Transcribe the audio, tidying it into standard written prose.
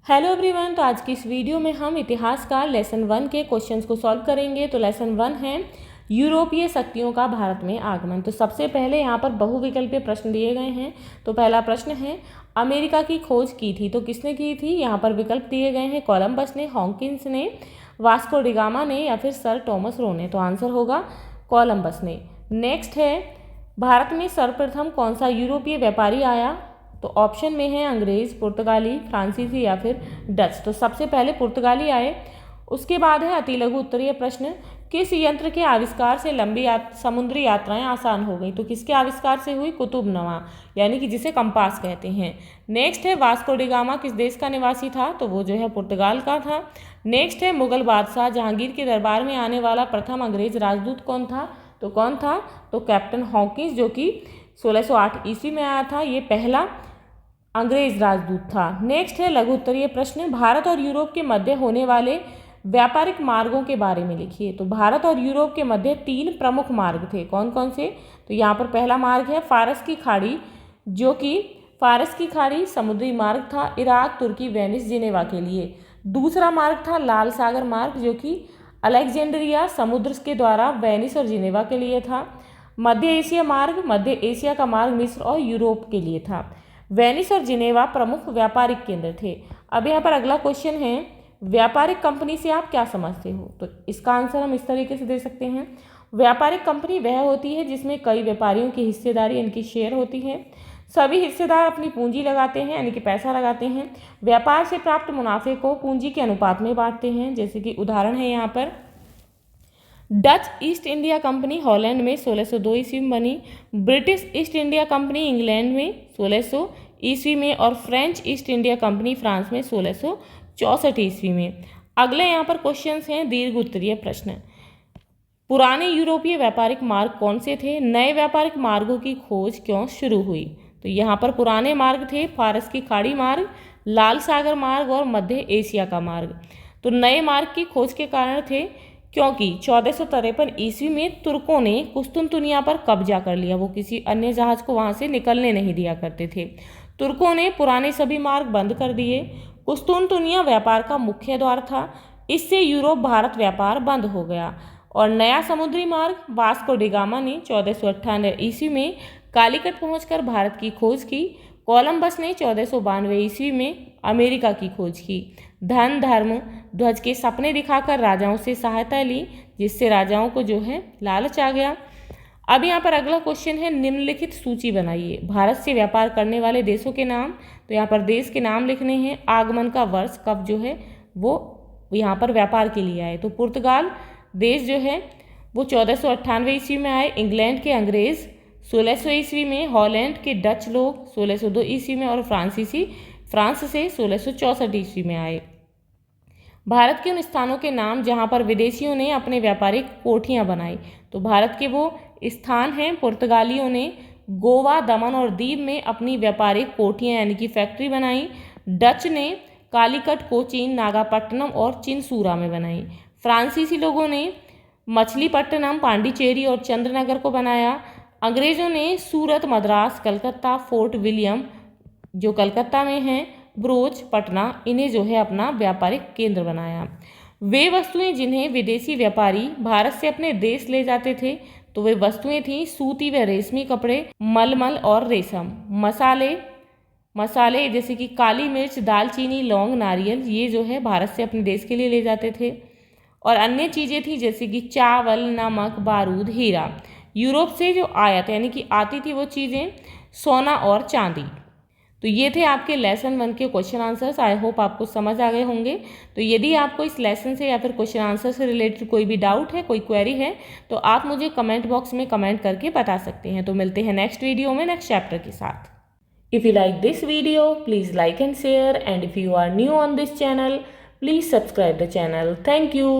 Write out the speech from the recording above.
Hello everyone. तो आज की इस वीडियो में हम इतिहास का लेसन 1 के क्वेश्चंस को सॉल्व करेंगे। तो लेसन 1 है यूरोपीय शक्तियों का भारत में आगमन। तो सबसे पहले यहाँ पर बहुविकल्पीय प्रश्न दिए गए हैं। तो पहला प्रश्न है अमेरिका की खोज की थी तो किसने की थी। यहाँ पर विकल्प दिए गए हैं कोलंबस ने, हॉकिंस ने, वास्को डिगामा ने या फिर सर टॉमस रो ने। तो आंसर होगा कोलंबस ने। नेक्स्ट है भारत में सर्वप्रथम कौन सा यूरोपीय व्यापारी आया। तो ऑप्शन में है अंग्रेज, पुर्तगाली, फ्रांसीसी या फिर डच। तो सबसे पहले पुर्तगाली आए। उसके बाद है अति लघु उत्तरीय प्रश्न किस यंत्र के आविष्कार से लंबी समुद्री यात्राएं आसान हो गई। तो किसके आविष्कार से हुई। कुतुबनुमा, यानी कि जिसे कंपास कहते हैं। नेक्स्ट है वास्को डिगामा किस देश का निवासी था। तो वो जो है पुर्तगाल का था। नेक्स्ट है मुगल बादशाह जहांगीर के दरबार में आने वाला प्रथम अंग्रेज राजदूत कौन था। तो कौन था। तो कैप्टन हॉकिंस, जो कि 1608 ईस्वी में आया था। ये पहला अंग्रेज राजदूत था। नेक्स्ट है लघु उत्तरीय प्रश्न भारत और यूरोप के मध्य होने वाले व्यापारिक मार्गों के बारे में लिखिए। तो भारत और यूरोप के मध्य 3 प्रमुख मार्ग थे। कौन कौन से। तो यहाँ पर पहला मार्ग है फारस की खाड़ी, जो कि फारस की खाड़ी समुद्री मार्ग था इराक, तुर्की, वेनिस, जिनेवा के लिए। दूसरा मार्ग था लाल सागर मार्ग, जो कि अलेक्जेंड्रिया समुद्र के द्वारा वेनिस और जिनेवा के लिए था। मध्य एशिया मार्ग, मध्य एशिया का मार्ग मिस्र और यूरोप के लिए था। वेनिस और जिनेवा प्रमुख व्यापारिक केंद्र थे। अब यहाँ पर अगला क्वेश्चन है व्यापारिक कंपनी से आप क्या समझते हो। तो इसका आंसर हम इस तरीके से दे सकते हैं व्यापारिक कंपनी वह होती है जिसमें कई व्यापारियों की हिस्सेदारी यानी कि शेयर होती है। सभी हिस्सेदार अपनी पूंजी लगाते हैं यानी कि पैसा लगाते हैं। व्यापार से प्राप्त मुनाफे को पूंजी के अनुपात में बांटते हैं। जैसे कि उदाहरण है यहाँ पर Dutch east India company Holland में 1602 ईस्वी में बनी। British east India company England में 1600 ईस्वी में और French east India company France में 1664 ईस्वी में। अगले यहाँ पर क्वेश्चंस हैं दीर्घ उत्तरीय प्रश्न। पुराने यूरोपीय व्यापारिक मार्ग कौन से थे। नए व्यापारिक मार्गों की खोज क्यों शुरू हुई। तो यहाँ पर पुराने मार्ग थे फारस की खाड़ी मार्ग, लाल सागर मार्ग और मध्य एशिया का मार्ग। तो नए मार्ग की खोज के कारण थे क्योंकि 1453 ईस्वी में तुर्कों ने कुस्तुनतुनिया पर कब्जा कर लिया। वो किसी अन्य जहाज को वहां से निकलने नहीं दिया करते थे। तुर्कों ने पुराने सभी मार्ग बंद कर दिए। कुस्तुनतुनिया व्यापार का मुख्य द्वार था। इससे यूरोप भारत व्यापार बंद हो गया। और नया समुद्री मार्ग वास्को डिगामा ने 1498 ईस्वी में कालीकट पहुंचकर भारत की खोज की। कोलंबस ने 1492 ईस्वी में अमेरिका की खोज की। धन धर्म ध्वज के सपने दिखाकर राजाओं से सहायता ली, जिससे राजाओं को जो है लालच आ गया। अब यहाँ पर अगला क्वेश्चन है निम्नलिखित सूची बनाइए भारत से व्यापार करने वाले देशों के नाम। तो यहाँ पर देश के नाम लिखने हैं। आगमन का वर्ष कब जो है वो यहाँ पर व्यापार के लिए आए। तो पुर्तगाल देश जो है वो 1498 ईस्वी में आए। इंग्लैंड के अंग्रेज 1600 ईस्वी में, हॉलैंड के डच लोग 1602 ईस्वी में और फ्रांसीसी फ्रांस से 1664 ईस्वी में आए। भारत के उन स्थानों के नाम जहां पर विदेशियों ने अपने व्यापारिक कोठियां बनाई। तो भारत के वो स्थान हैं पुर्तगालियों ने गोवा, दमन और दीव में अपनी व्यापारिक कोठियां यानी कि फैक्ट्री बनाई। डच ने कालीकट, कोचीन, नागापट्टनम और चिनसूरा में बनाई। फ्रांसीसी लोगों ने मछलीपट्टनम, पांडिचेरी और चंद्रनगर को बनाया। अंग्रेजों ने सूरत, मद्रास, कलकत्ता, फोर्ट विलियम जो कलकत्ता में हैं, ब्रोच, पटना, इन्हें जो है अपना व्यापारिक केंद्र बनाया। वे वस्तुएं जिन्हें विदेशी व्यापारी भारत से अपने देश ले जाते थे तो वे वस्तुएं थीं सूती व रेशमी कपड़े, मलमल और रेशम। मसाले जैसे कि काली मिर्च, दालचीनी, लौंग, नारियल, ये जो है भारत से अपने देश के लिए ले जाते थे। और अन्य चीज़ें थी जैसे कि चावल, नमक, बारूद, हीरा। यूरोप से जो आयात यानी कि आती थी वो चीज़ें सोना और चांदी। तो ये थे आपके लेसन 1 के क्वेश्चन आंसर्स। आई होप आपको समझ आ गए होंगे। तो यदि आपको इस लेसन से या फिर क्वेश्चन आंसर से रिलेटेड कोई भी डाउट है, कोई क्वेरी है, तो आप मुझे कमेंट बॉक्स में कमेंट करके बता सकते हैं। तो मिलते हैं नेक्स्ट वीडियो में नेक्स्ट चैप्टर के साथ। If you like this video please like and share, and if you are new on this channel please subscribe the channel. Thank you.